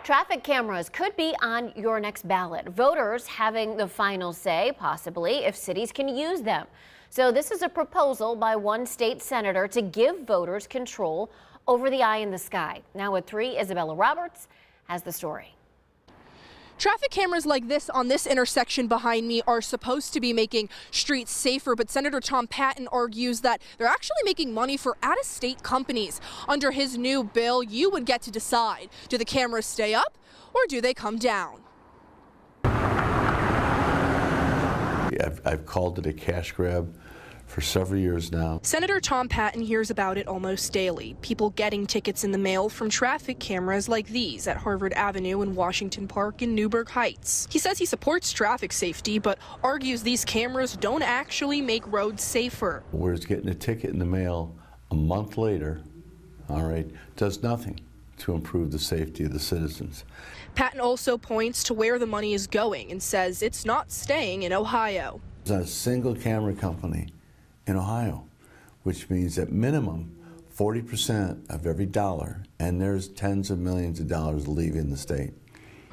Traffic cameras could be on your next ballot. Voters having the final say, possibly, if cities can use them. So this is a proposal by one state senator to give voters control over the eye in the sky. Now at 3, Isabella Roberts has the story. Traffic cameras like this on this intersection behind me are supposed to be making streets safer, but Senator Tom Patton argues that they're actually making money for out-of-state companies. Under his new bill, you would get to decide, do the cameras stay up or do they come down? I've called it a cash grab for several years now. Senator Tom Patton hears about it almost daily. People getting tickets in the mail from traffic cameras like these at Harvard Avenue and Washington Park in Newburgh Heights. He says he supports traffic safety, but argues these cameras don't actually make roads safer. Whereas getting a ticket in the mail a month later, does nothing to improve the safety of the citizens. Patton also points to where the money is going and says it's not staying in Ohio. There's not a single camera company in Ohio, which means at minimum 40% of every dollar, and there's tens of millions of dollars leaving the state.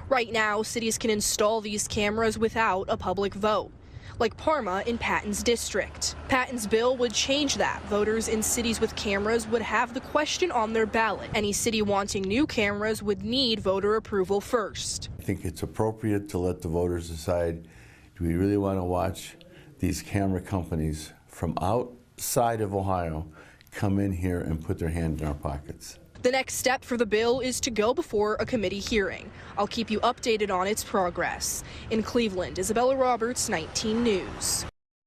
Right now, cities can install these cameras without a public vote, like Parma in Patton's district. Patton's bill would change that. Voters in cities with cameras would have the question on their ballot. Any city wanting new cameras would need voter approval first. I think it's appropriate to let the voters decide, do we really want to watch these camera companies from outside of Ohio come in here and put their hand in our pockets? The next step for the bill is to go before a committee hearing. I'll keep you updated on its progress. In Cleveland, Isabella Roberts, 19 News.